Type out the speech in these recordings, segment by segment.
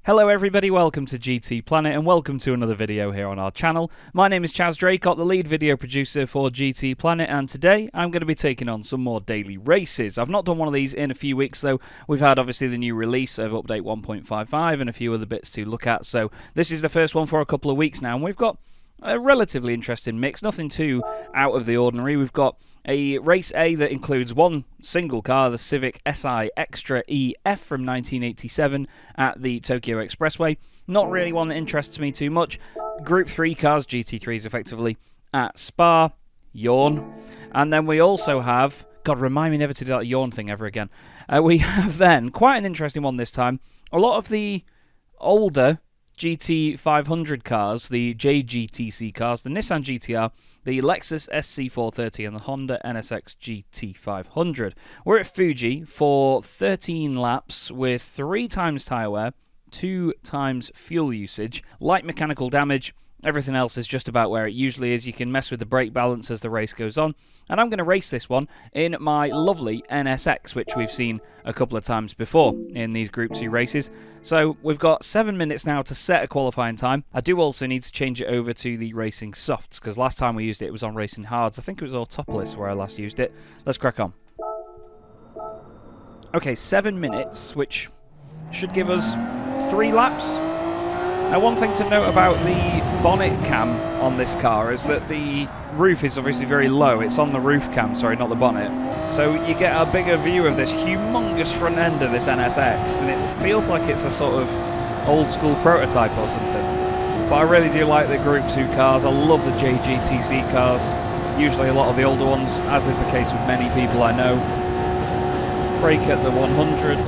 Hello everybody, welcome to GT Planet and welcome to another video here on our channel. My name is Chaz Draycott, the lead video producer for GT Planet, and today I'm going to be taking on some more daily races. I've not done one of these in a few weeks though. We've had obviously the new release of update 1.55 and a few other bits to look at, so this is the first one for a couple of weeks now, and we've got a relatively interesting mix, nothing too out of the ordinary. We've got a Race A that includes one single car, the Civic Si Extra EF from 1987 at the Tokyo Expressway. Not really one that interests me too much. Group 3 cars, GT3s effectively, at Spa, yawn. And then we also have, God, remind me never to do that yawn thing ever again. We have then, quite an interesting one this time, a lot of the older GT500 cars, the JGTC cars, the Nissan GT-R, the Lexus SC430 and the Honda NSX GT500. We're at Fuji for 13 laps with 3 times tyre wear, 2 times fuel usage, light mechanical damage. Everything else is just about where it usually is. You can mess with the brake balance as the race goes on. And I'm going to race this one in my lovely NSX, which we've seen a couple of times before in these Group 2 races. So we've got 7 minutes now to set a qualifying time. I do also need to change it over to the Racing Softs, because last time we used it, it was on Racing Hards. I think it was Autopolis where I last used it. Let's crack on. Okay, 7 minutes, which should give us 3 laps. Now, one thing to note about the bonnet cam on this car is that the roof is obviously very low. It's on the roof cam, sorry, not the bonnet. So you get a bigger view of this humongous front end of this NSX, and it feels like it's a sort of old school prototype or something. But I really do like the Group 2 cars. I love the JGTC cars, usually a lot of the older ones, as is the case with many people I know. Brake at the 100,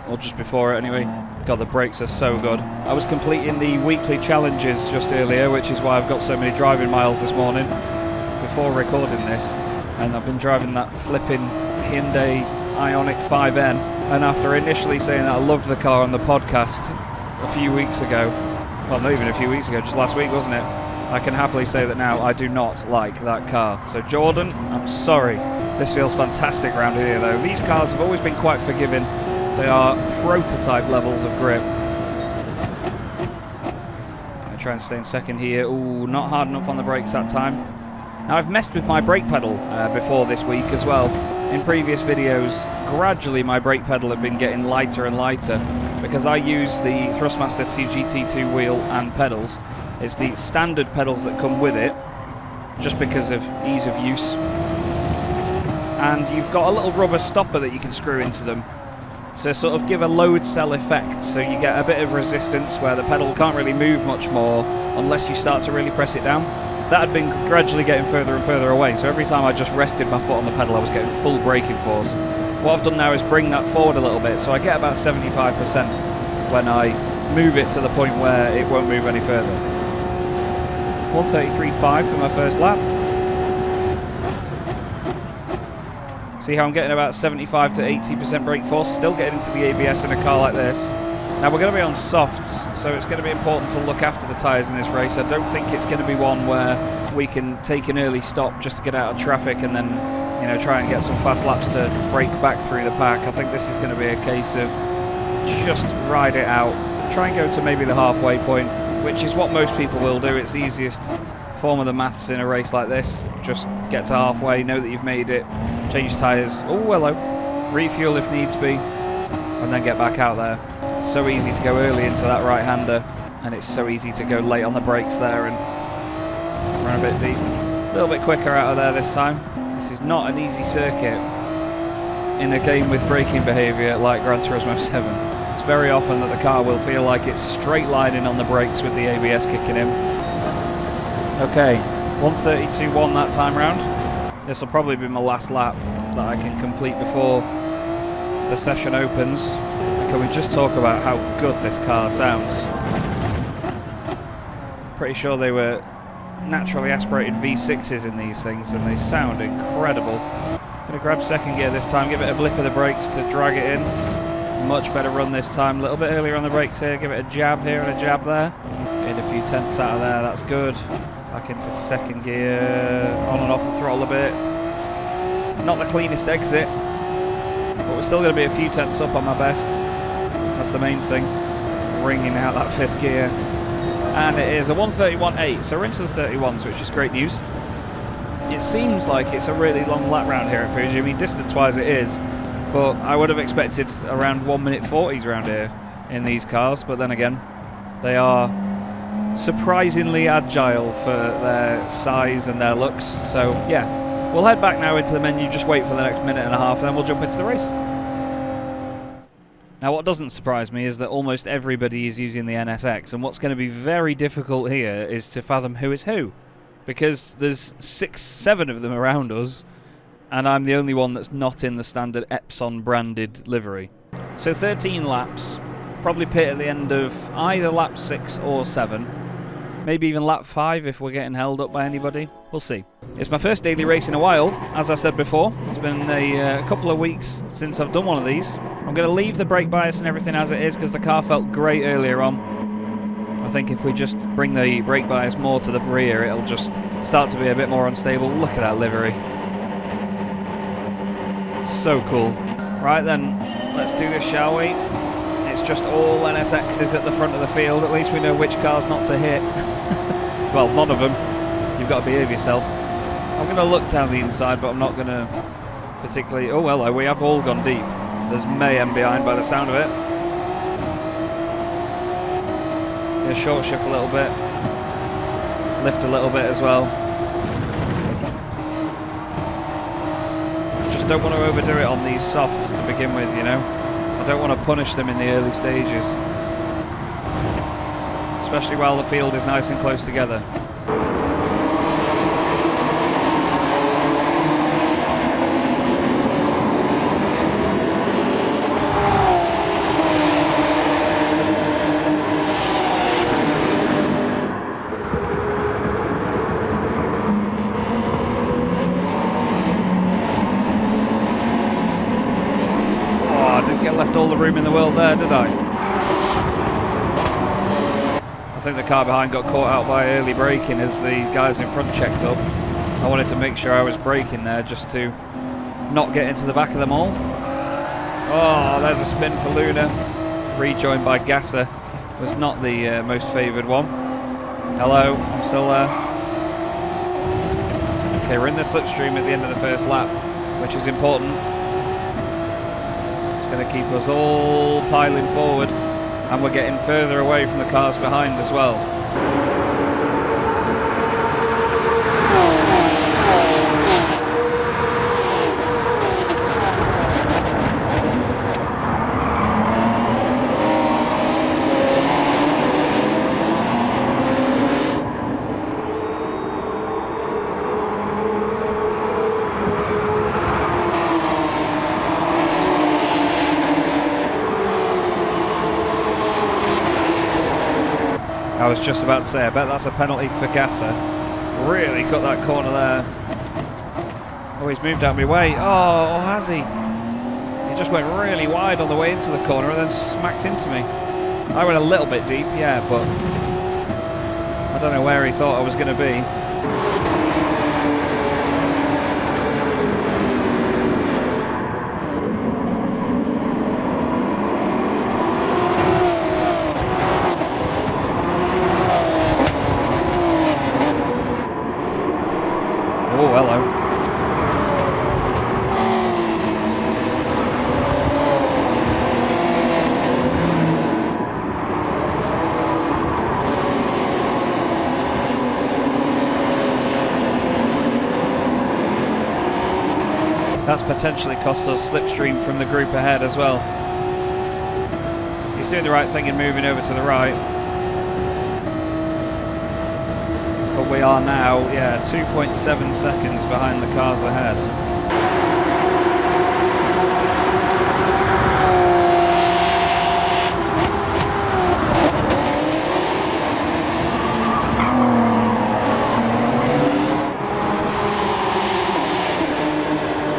or just before it anyway. God, the brakes are so good. I was completing the weekly challenges just earlier, which is why I've got so many driving miles this morning before recording this. And I've been driving that flipping Hyundai Ioniq 5N. And after initially saying that I loved the car on the podcast a few weeks ago, well, not even a few weeks ago, just last week, wasn't it? I can happily say that now I do not like that car. So Jordan, I'm sorry. This feels fantastic around here though. These cars have always been quite forgiving. They are prototype levels of grip. I try and stay in second here. Ooh, not hard enough on the brakes that time. Now, I've messed with my brake pedal before this week as well. In previous videos, gradually my brake pedal had been getting lighter and lighter because I use the Thrustmaster TGT2 wheel and pedals. It's the standard pedals that come with it, just because of ease of use. And you've got a little rubber stopper that you can screw into them to sort of give a load cell effect, so you get a bit of resistance where the pedal can't really move much more unless you start to really press it down. That had been gradually getting further and further away, so every time I just rested my foot on the pedal I was getting full braking force. What I've done now is bring that forward a little bit, so I get about 75% when I move it to the point where it won't move any further. 133.5 for my first lap. See how I'm getting about 75 to 80% brake force, still getting into the ABS in a car like this. Now we're going to be on softs, so it's going to be important to look after the tyres in this race. I don't think it's going to be one where we can take an early stop just to get out of traffic and then, you know, try and get some fast laps to break back through the pack. I think this is going to be a case of just ride it out. Try and go to maybe the halfway point, which is what most people will do. It's the easiest form of the maths in a race like this. Just get to halfway, know that you've made it, change tyres, oh hello, refuel if needs be, and then get back out there. It's so easy to go early into that right-hander, and it's so easy to go late on the brakes there and run a bit deep. A little bit quicker out of there this time. This is not an easy circuit in a game with braking behaviour like Gran Turismo 7. It's very often that the car will feel like it's straight lining on the brakes with the ABS kicking in. Okay, 132.1 that time round. This will probably be my last lap that I can complete before the session opens. Can we just talk about how good this car sounds? Pretty sure they were naturally aspirated V6s in these things, and they sound incredible. Gonna grab second gear this time, give it a blip of the brakes to drag it in. Much better run this time, a little bit earlier on the brakes here, give it a jab here and a jab there. Get a few tenths out of there, that's good. Back into second gear, on and off the throttle a bit. Not the cleanest exit, but we're still going to be a few tenths up on my best. That's the main thing. Ringing out that 5th gear. And it is a 1:31.8, so we're into the 31s, which is great news. It seems like it's a really long lap round here at Fuji. I mean, distance-wise it is, but I would have expected around 1:40 around here in these cars, but then again, they are surprisingly agile for their size and their looks. So yeah, we'll head back now into the menu, just wait for the next minute and a half, and then we'll jump into the race. Now what doesn't surprise me is that almost everybody is using the NSX, and what's going to be very difficult here is to fathom who is who, because there's 6-7 of them around us, and I'm the only one that's not in the standard Epson branded livery. So 13 laps, probably pit at the end of either lap 6 or 7. Maybe even lap 5 if we're getting held up by anybody. We'll see. It's my first daily race in a while, as I said before. It's been a couple of weeks since I've done one of these. I'm going to leave the brake bias and everything as it is because the car felt great earlier on. I think if we just bring the brake bias more to the rear, it'll just start to be a bit more unstable. Look at that livery. So cool. Right then, let's do this, shall we? It's just all NSXs at the front of the field. At least we know which cars not to hit. Well, none of them. You've got to behave yourself. I'm going to look down the inside, but I'm not going to particularly... Oh, well, we have all gone deep. There's mayhem behind by the sound of it. Gonna short shift a little bit. Lift a little bit as well. Just don't want to overdo it on these softs to begin with, you know. I don't want to punish them in the early stages. Especially while the field is nice and close together. Left all the room in the world there, did I? I think the car behind got caught out by early braking as the guys in front checked up. I wanted to make sure I was braking there just to not get into the back of them all. Oh, there's a spin for Luna. Rejoined by Gasser. Was not the most favoured one. Hello, I'm still there. Okay, we're in the slipstream at the end of the first lap, which is important. Going to keep us all piling forward, and we're getting further away from the cars behind as well. I was just about to say, I bet that's a penalty for Gasser. Really cut that corner there. Oh, he's moved out of my way. Oh, has he? He just went really wide on the way into the corner and then smacked into me. I went a little bit deep, yeah, but I don't know where he thought I was going to be. Oh, hello. That's potentially cost us slipstream from the group ahead as well. He's doing the right thing in moving over to the right. But we are now, yeah, 2.7 seconds behind the cars ahead.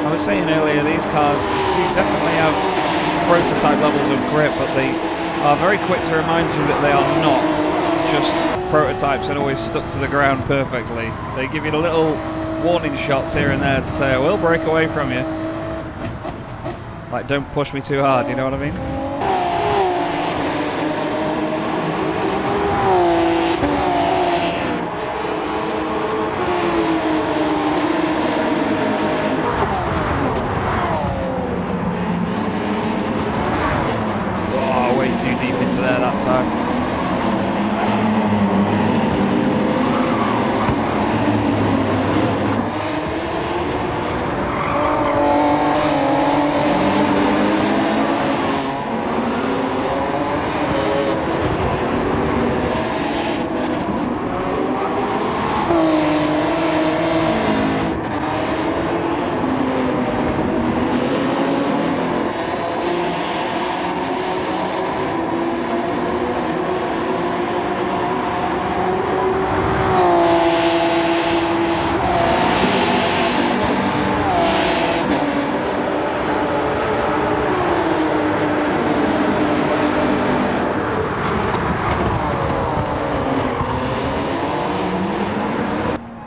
I was saying earlier, these cars do definitely have prototype levels of grip, but they are very quick to remind you that they are not just prototypes and always stuck to the ground perfectly. They give you the little warning shots here and there to say, I will break away from you. Like, don't push me too hard, you know what I mean? too deep into there that time.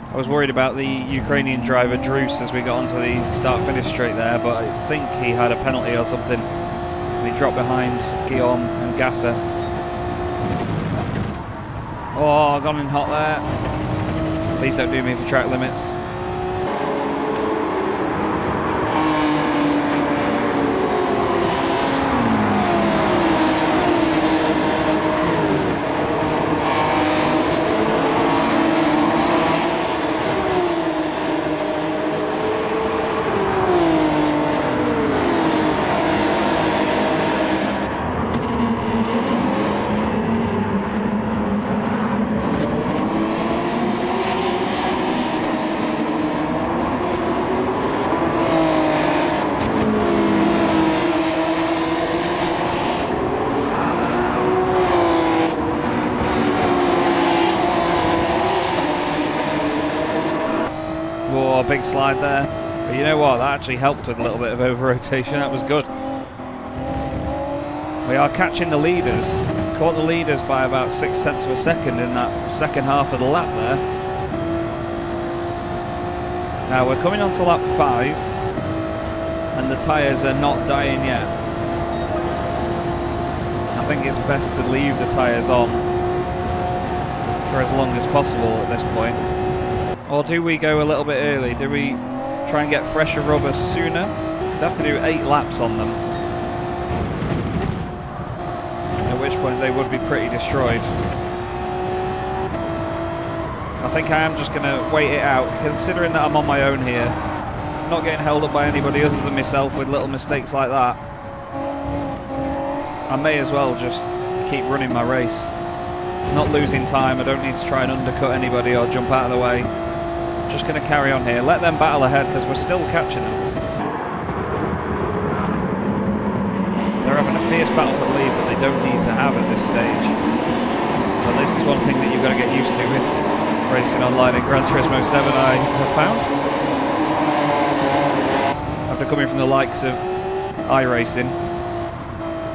I was worried about the Ukrainian driver Drus as we got onto the start-finish straight there, but I think he had a penalty or something. And he dropped behind Guillaume and Gasser. Oh, gone in hot there. Please don't do me for track limits. Oh, big slide there. But you know what? That actually helped with a little bit of over-rotation. That was good. We are catching the leaders. Caught the leaders by about 0.6 of a second in that second half of the lap there. Now we're coming on to lap 5. And the tyres are not dying yet. I think it's best to leave the tyres on for as long as possible at this point. Or do we go a little bit early? Do we try and get fresher rubber sooner? We'd have to do 8 laps on them. At which point they would be pretty destroyed. I think I am just going to wait it out, considering that I'm on my own here. Not getting held up by anybody other than myself with little mistakes like that. I may as well just keep running my race. Not losing time. I don't need to try and undercut anybody or jump out of the way. Just going to carry on here. Let them battle ahead because we're still catching them. They're having a fierce battle for the lead that they don't need to have at this stage. But this is one thing that you've got to get used to with racing online in Gran Turismo 7, I have found. After coming from the likes of iRacing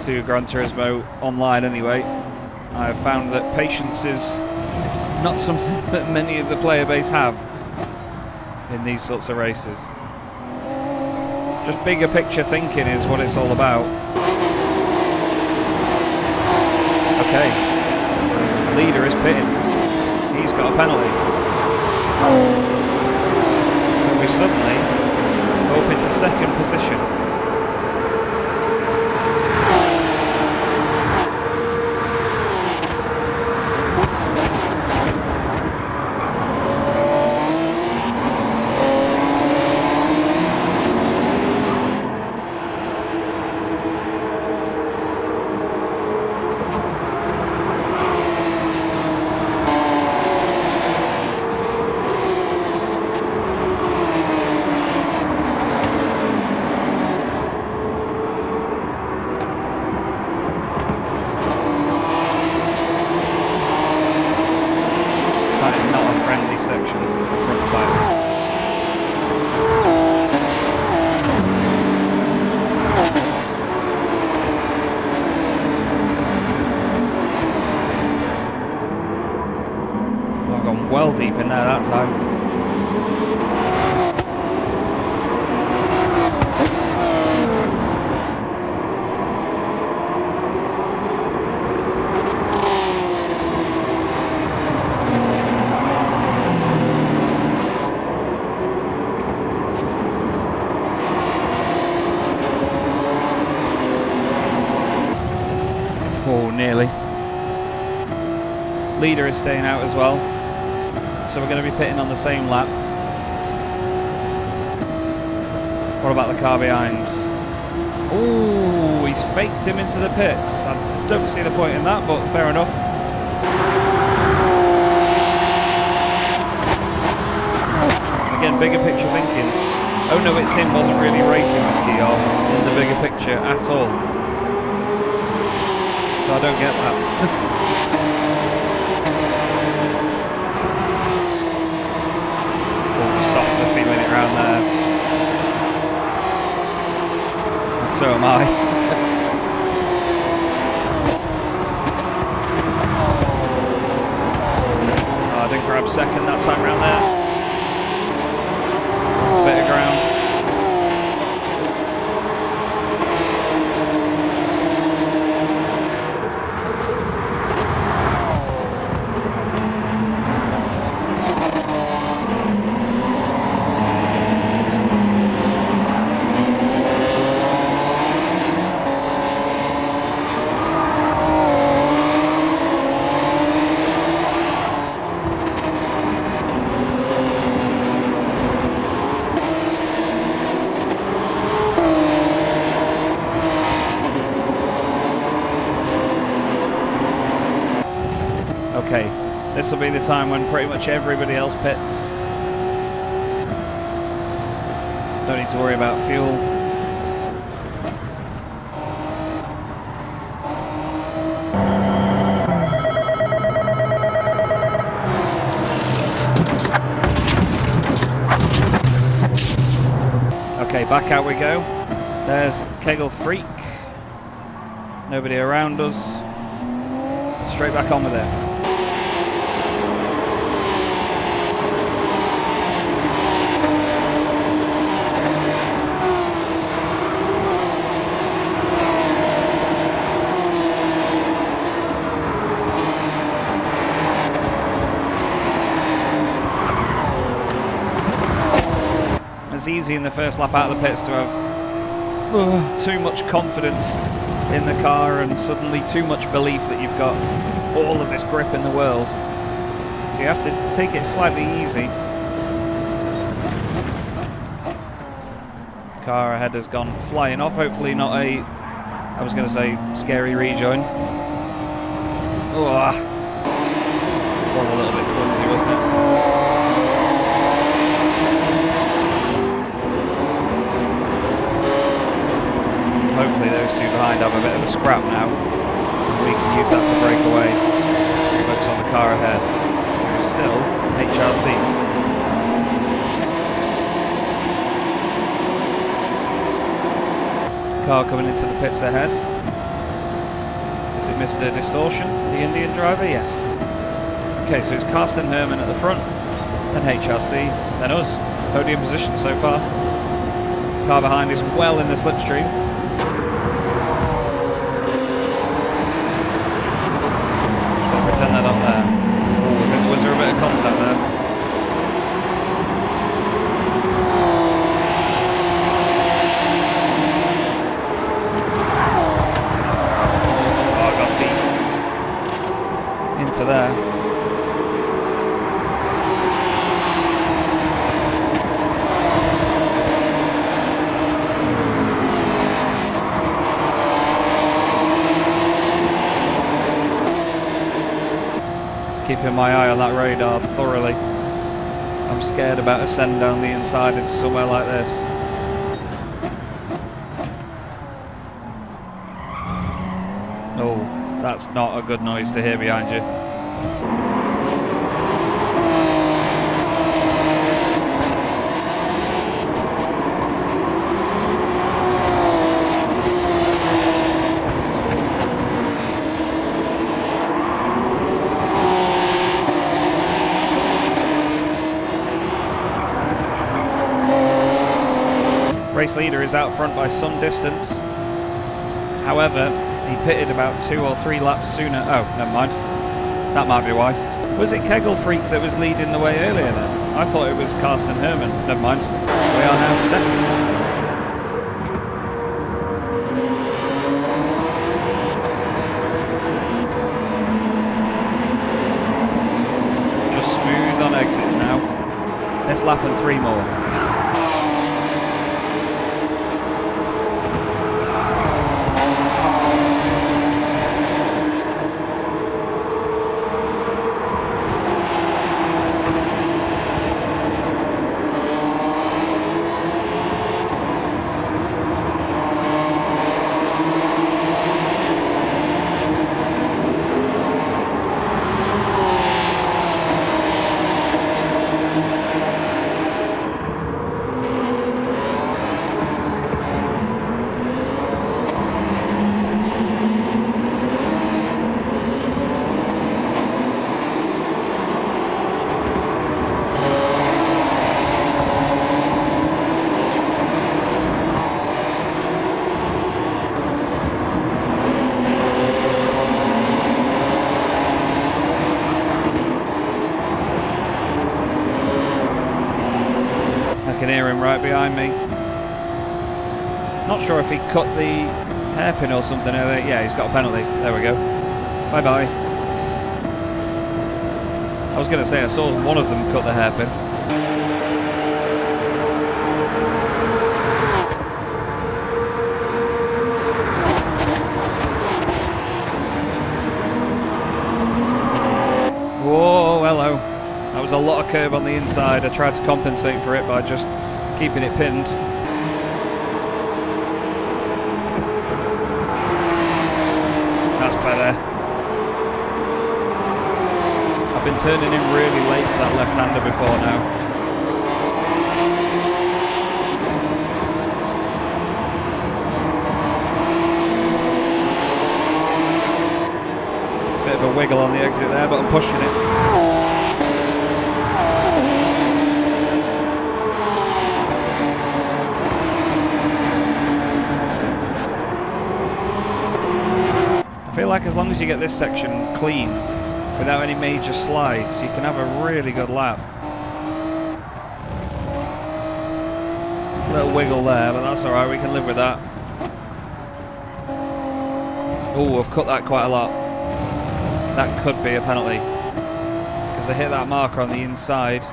to Gran Turismo online anyway, I have found that patience is not something that many of the player base have in these sorts of races. Just bigger picture thinking is what it's all about. Okay, leader is pitting. He's got a penalty. So we suddenly go up into second position. Section for front tires. I've gone well deep in there that time. Oh, nearly. Leader is staying out as well. So we're going to be pitting on the same lap. What about the car behind? Oh, he's faked him into the pits. I don't see the point in that, but fair enough. Again, bigger picture thinking. Oh no, it's him, wasn't really racing with Kior in the bigger picture at all. So I don't get that. Softs are feeling it around there. And so am I. Oh, I didn't grab second that time around there. Lost a bit of ground. Okay, this will be the time when pretty much everybody else pits. Don't need to worry about fuel. Okay, back out we go. There's Kegel Freak. Nobody around us. Straight back on with it. It's easy in the first lap out of the pits to have too much confidence in the car and suddenly too much belief that you've got all of this grip in the world. So you have to take it slightly easy. Car ahead has gone flying off, hopefully not a, I was going to say, scary rejoin. Oh, it was all a little bit clumsy, wasn't it? Hopefully those two behind have a bit of a scrap now. We can use that to break away. Focus on the car ahead. There's still HRC. Car coming into the pits ahead. Is it Mr. Distortion, the Indian driver? Yes. Okay, so it's Carsten Herman at the front, then HRC, then us. Podium position so far. Car behind is well in the slipstream. Pretend that up there. Oh, I think, was there a bit of contact there? Oh, I got deep into there. Keeping my eye on that radar thoroughly. I'm scared about a send down the inside into somewhere like this. Oh, that's not a good noise to hear behind you. Race leader is out front by some distance. However, he pitted about 2 or 3 laps sooner. Oh, never mind. That might be why. Was it Kegel Freak that was leading the way earlier then? I thought it was Carsten Herman. Never mind. We are now second. This lap and 3 more. I can hear him right behind me. Not sure if he cut the hairpin or something. Yeah, he's got a penalty. There we go. Bye bye. I was going to say I saw one of them cut the hairpin. Whoa, hello. That was a lot of curb on the inside. I tried to compensate for it by just keeping it pinned. That's better. I've been turning in really late for that left-hander before now. Bit of a wiggle on the exit there, but I'm pushing it. I feel like as long as you get this section clean, without any major slides, you can have a really good lap. A little wiggle there, but that's alright, we can live with that. Oh, I've cut that quite a lot. That could be a penalty, because I hit that marker on the inside.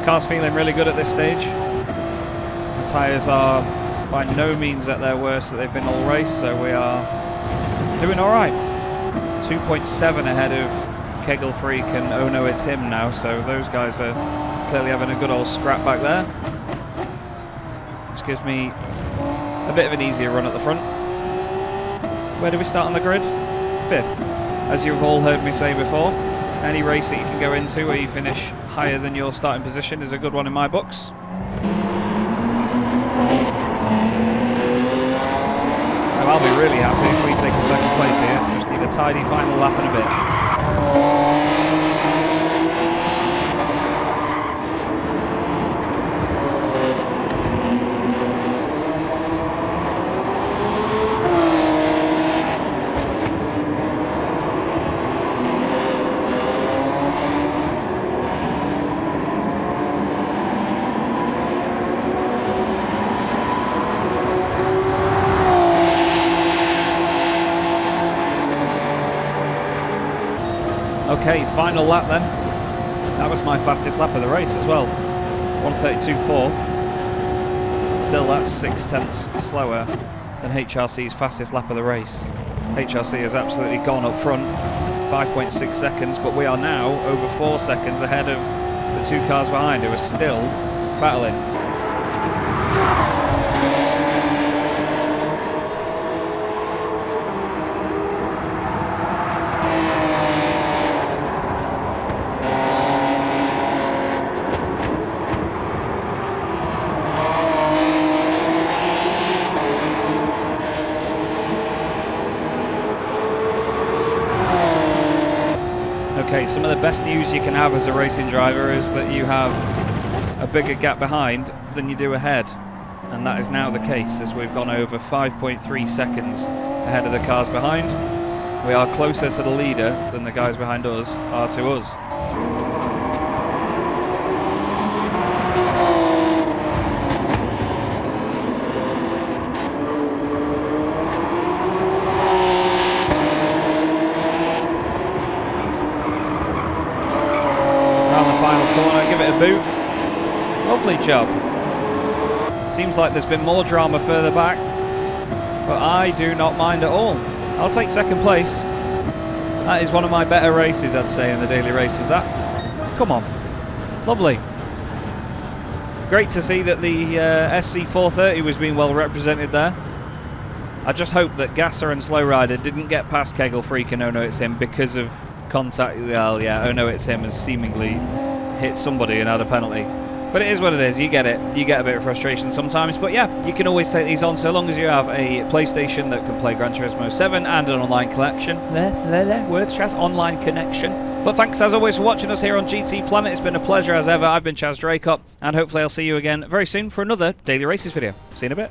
Car's feeling really good at this stage. The tyres are by no means at their worst that they've been all race, so we are doing alright. 2.7 ahead of Kegel Freak and Oh No It's Him now, so those guys are clearly having a good old scrap back there. Which gives me a bit of an easier run at the front. Where do we start on the grid? 5th. As you've all heard me say before, any race that you can go into where you finish higher than your starting position is a good one in my books. So I'll be really happy if we take a second place here. Just need a tidy final lap and a bit. Okay, final lap then. That was my fastest lap of the race as well. 1:32.4. Still, that's 0.6 slower than HRC's fastest lap of the race. HRC has absolutely gone up front, 5.6 seconds, but we are now over 4 seconds ahead of the 2 cars behind who are still battling. Okay, some of the best news you can have as a racing driver is that you have a bigger gap behind than you do ahead. And that is now the case, as we've gone over 5.3 seconds ahead of the cars behind. We are closer to the leader than the guys behind us are to us. Around the final corner, give it a boot. Lovely job. Seems like there's been more drama further back, but I do not mind at all. I'll take second place. That is one of my better races, I'd say, in the daily races, that. Come on. Lovely. Great to see that the SC430 was being well represented there. I just hope that Gasser and Slowrider didn't get past Kegel Freak and Oh No It's Him because of contact. Well, yeah, Oh No It's Him has seemingly hit somebody and had a penalty. But it is what it is, you get it. You get a bit of frustration sometimes, but yeah, you can always take these on so long as you have a PlayStation that can play Gran Turismo 7 and an online collection. Words, Chaz, online connection. But thanks as always for watching us here on GT Planet. It's been a pleasure as ever. I've been Chaz Draycott, and hopefully I'll see you again very soon for another Daily Races video. See you in a bit.